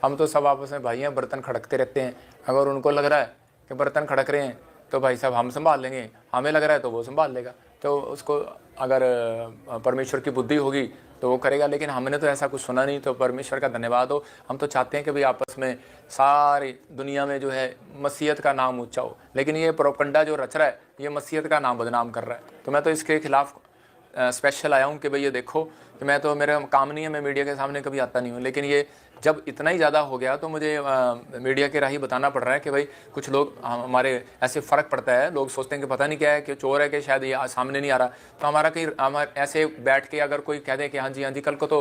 हम तो सब आपस में भाई हैं, बर्तन खड़कते रहते हैं। अगर उनको लग रहा है कि बर्तन खड़क रहे हैं तो भाई साहब हम संभाल लेंगे, हमें लग रहा है तो वो संभाल लेगा। तो उसको अगर परमेश्वर की बुद्धि होगी तो वो करेगा, लेकिन हमने तो ऐसा कुछ सुना नहीं। तो परमेश्वर का धन्यवाद हो। हम तो चाहते हैं कि भाई आपस में सारी दुनिया में जो है मसीहत का नाम ऊंचा हो, लेकिन ये प्रोपगंडा जो रच रहा है ये मसीहत का नाम बदनाम कर रहा है। तो मैं तो इसके खिलाफ स्पेशल आया हूँ कि भाई ये देखो कि मैं तो, मेरा काम नहीं है, मैं मीडिया के सामने कभी आता नहीं हूँ, लेकिन ये जब इतना ही ज़्यादा हो गया तो मुझे मीडिया के राही बताना पड़ रहा है कि भाई कुछ लोग हमारे ऐसे फ़र्क पड़ता है, लोग सोचते हैं कि पता नहीं क्या है, कि चोर है कि शायद ये सामने नहीं आ रहा। तो हमारा कहीं हमारे ऐसे बैठ के अगर कोई कह दे कि हाँ जी कल को तो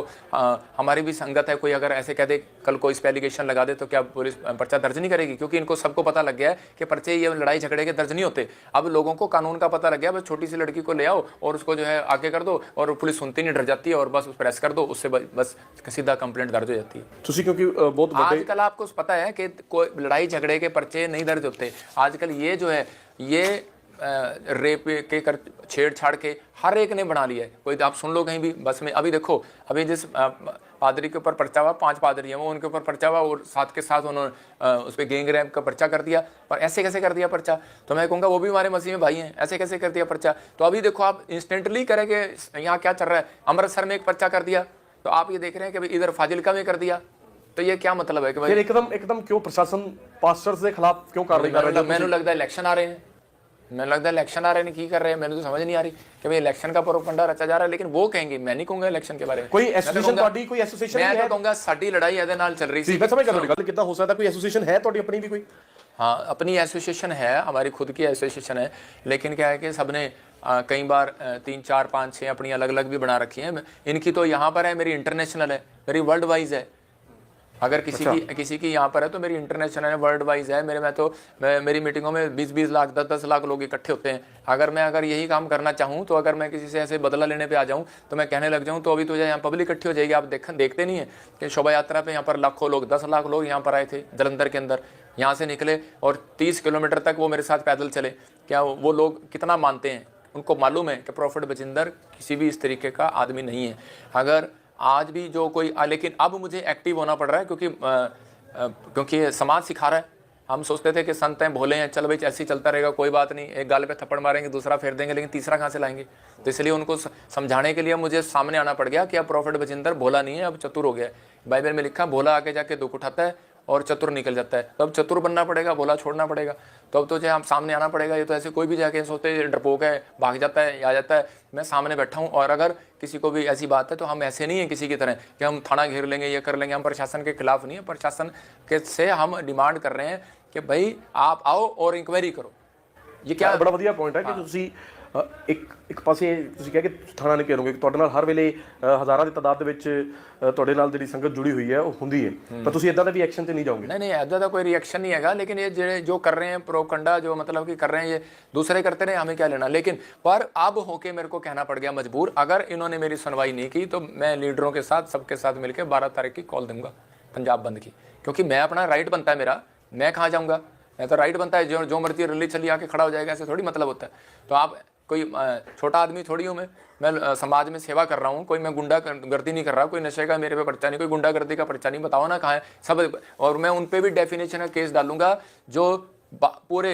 हमारी भी संगत है, कोई अगर ऐसे कह दे कल को इस पर एलिगेशन लगा दे तो क्या पुलिस पर्चा दर्ज नहीं करेगी? क्योंकि इनको सबको पता लग गया है कि पर्चे ये लड़ाई झगड़े के दर्ज नहीं होते। अब लोगों को कानून का पता लग गया, बस छोटी सी लड़की को ले आओ और उसको जो है आगे कर दो और पुलिस सुनती नहीं, डर जाती है और बस उस पर प्रेस कर दो, उससे बस सीधा कंप्लेंट दर्ज हो जाती है। ਤੁਸੀਂ ਕਿਉਂਕਿ ਬਹੁਤ आजकल आपको पता है कि कोई लड़ाई झगड़े के पर्चे नहीं दर्ज होते। आजकल ये जो है ये रेप के कर छेड़छाड़ के हर एक ने बना लिया है। कोई आप सुन लो कहीं भी बस में, अभी देखो अभी जिस पादरी के ऊपर पर्चा हुआ, 5 पादरी हैं वो, उनके ऊपर पर्चा हुआ और साथ के साथ उन्होंने उस पर गैंग रैप का पर्चा कर दिया। पर ऐसे कैसे कर दिया पर्चा? तो मैं कहूँगा वो भी हमारे मसीह में भाई हैं, ऐसे कैसे कर दिया पर्चा? तो अभी देखो आप इंस्टेंटली करेंगे, यहाँ क्या चल रहा है, अमृतसर में एक पर्चा कर दिया, तो आप ये देख रहे हैं कि भाई इधर फाजिलका में कर दिया। तो ये क्या मतलब है कि भाई एकदम क्यों प्रशासन पास्टर्स के खिलाफ क्यों कार्रवाई कर रहा है? मैंने लगता है इलेक्शन आ रहे हैं, मैंने लगता है इलेक्शन आ रहे हैं, की कर रहे हैं, मैंने तो समझ नहीं आ रही कि भाई इलेक्शन का प्रोपगंडा रचा जा रहा है। लेकिन वो कहेंगे, मैं नहीं कहूँगा इलेक्शन के बारे में। कोई एसोसिएशन ਤੁਹਾਡੀ ਕੋਈ ਐਸੋਸੀਏਸ਼ਨ मैं तो कहूँगा साडी लड़ाई ਇਹਦੇ ਨਾਲ ਚੱਲ ਰਹੀ ਸੀ। मैं समझ गया ਗੱਲ कितना हो सकता है, कोई एसोसिएशन है ਤੁਹਾਡੀ अपनी भी कोई? हाँ, अपनी एसोसिएशन है, हमारी खुद की एसोसिएशन है, लेकिन क्या है कि सबने कई बार 3, 4, 5, 6 अपनी अलग अलग भी बना रखी हैं। इनकी तो यहाँ पर है, मेरी इंटरनेशनल है, मेरी वर्ल्ड वाइज है। अगर किसी की यहाँ पर है तो मेरी इंटरनेशनल है, वर्ल्ड वाइज है। मेरी मीटिंगों में 20-20 लाख 10-10 लाख लोग इकट्ठे होते हैं। अगर यही काम करना चाहूँ तो अगर मैं किसी से ऐसे बदला लेने पे आ जाऊँ तो मैं कहने लग जाऊँ तो अभी तो यहाँ पब्लिक इकट्ठी हो जाएगी। आप देखते नहीं है कि शोभा यात्रा पे यहाँ पर लाखों लोग, 10 लाख लोग यहाँ पर आए थे जलंधर के अंदर, यहाँ से निकले और 30 किलोमीटर तक वो मेरे साथ पैदल चले। क्या वो लोग कितना मानते हैं? उनको मालूम है कि प्रॉफिट बजिंदर किसी भी इस तरीके का आदमी नहीं है। अगर आज भी जो कोई लेकिन अब मुझे एक्टिव होना पड़ रहा है क्योंकि समाज सिखा रहा है। हम सोचते थे कि संत हैं, भोले हैं, चल भाई ऐसे ही चलता रहेगा, कोई बात नहीं, एक गाल पे थप्पड़ मारेंगे, दूसरा फेर देंगे, लेकिन तीसरा कहाँ से लाएंगे? तो इसलिए उनको समझाने के लिए मुझे सामने आना पड़ गया कि अब प्रॉफिट बजिंदर भोला नहीं है, अब चतुर हो गया है। बाइबल में लिखा भोला आके जाके दुख उठाता है और चतुर निकल जाता है। तो अब चतुर बनना पड़ेगा, भोला छोड़ना पड़ेगा। तो अब तो जो हम सामने आना पड़ेगा। ये तो ऐसे कोई भी जाके सोचते डरपोक है, भाग जाता है, आ जाता है। मैं सामने बैठा हूँ और अगर किसी को भी ऐसी बात है तो हम ऐसे नहीं हैं किसी की तरह कि हम थाना घेर लेंगे, ये कर लेंगे। हम प्रशासन के खिलाफ नहीं है, प्रशासन के से हम डिमांड कर रहे हैं कि भाई आप आओ और इंक्वायरी करो। ये क्या बड़ा ਵਧੀਆ ਪੁਆਇੰਟ ਹੈ ਕਿ ਤੁਸੀਂ ਇੱਕ ਪਾਸੇ ਤੁਸੀਂ ਕਿਹਾ ਕਿ ਥਾਣਾ ਨਹੀਂ ਘੇਰੋਗੇ, ਤੁਹਾਡੇ ਨਾਲ ਹਰ ਵੇਲੇ ਹਜ਼ਾਰਾਂ ਦੀ ਤਾਦਾਦ ਦੇ ਵਿੱਚ ਤੁਹਾਡੇ ਨਾਲ ਜਿਹੜੀ ਸੰਗਤ ਜੁੜੀ ਹੋਈ ਹੈ ਉਹ ਹੁੰਦੀ ਹੈ, ਪਰ ਤੁਸੀਂ ਇਦਾਂ ਦਾ ਵੀ ਐਕਸ਼ਨ ਤੇ नहीं जाओगे? नहीं, ऐसा का कोई रिएक्शन नहीं है। लेकिन ये जो कर रहे हैं प्रोपगंडा, जो मतलब कि कर रहे हैं, ये दूसरे करते रहे, हमें क्या लेना। लेकिन पर अब होके मेरे को कहना पड़ गया मजबूर, अगर इन्होंने मेरी सुनवाई नहीं की तो मैं लीडरों के साथ सबके साथ मिलकर 12 तारीख की कॉल दूंगा पंजाब बंद की। क्योंकि मैं अपना राइट बनता है मेरा, मैं कहाँ जाऊँगा? मैं तो राइट बनता है, जो मर्जी रैली चली आके खड़ा हो जाएगा, ऐसे थोड़ी मतलब होता है। तो आप कोई छोटा आदमी थोड़ी हूँ मैं समाज में सेवा कर रहा हूँ। कोई मैं गुंडागर्दी नहीं कर रहा, कोई नशे का मेरे पे पर्चा नहीं, कोई गुंडागर्दी का पर्चा नहीं। बताओ ना कहाँ है सब। और मैं उन पे भी डेफिनेशन का केस डालूंगा जो पूरे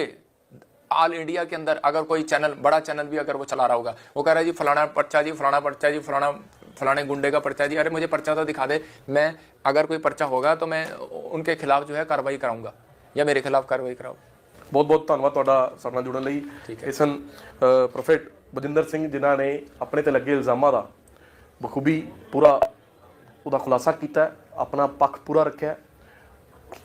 ऑल इंडिया के अंदर अगर कोई चैनल, बड़ा चैनल भी अगर वो चला रहा होगा, वो कह रहा है जी फलाना पर्चा जी, फलाना पर्चा जी, फलाने गुंडे का पर्चा जी। अरे मुझे पर्चा तो दिखा दे। मैं अगर कोई पर्चा होगा तो मैं उनके खिलाफ जो है कार्रवाई कराऊंगा या मेरे खिलाफ कार्रवाई कराऊँ। बहुत बहुत धन्यवाद ਤੁਹਾਡਾ ਸਾਡੇ ਨਾਲ ਜੁੜਨ ਲਈ। ਇਹ ਸਨ ਪ੍ਰੋਫੈਟ ਬਜਿੰਦਰ ਸਿੰਘ ਜਿਨ੍ਹਾਂ ਨੇ ਆਪਣੇ ਤੇ ਲੱਗੇ ਇਲਜ਼ਾਮਾਂ ਦਾ ਬਖੂਬੀ ਪੂਰਾ ਉਹਦਾ ਖੁਲਾਸਾ ਕੀਤਾ, ਆਪਣਾ ਪੱਖ ਪੂਰਾ ਰੱਖਿਆ,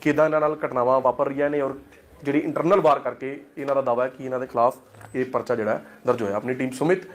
ਕਿਦਾਂ ਇਹਨਾਂ ਨਾਲ ਘਟਨਾਵਾਂ ਵਾਪਰ ਰਹੀਆਂ ਨੇ ਔਰ ਜਿਹੜੀ ਇੰਟਰਨਲ ਵਾਰ ਕਰਕੇ ਇਹਨਾਂ ਦਾ ਦਾਅਵਾ ਹੈ ਕਿ ਇਹਨਾਂ ਦੇ ਖਿਲਾਫ ਇਹ ਪਰਚਾ ਜਿਹੜਾ ਦਰਜ ਹੋਇਆ। ਆਪਣੀ ਟੀਮ ਸੁਮਿਤ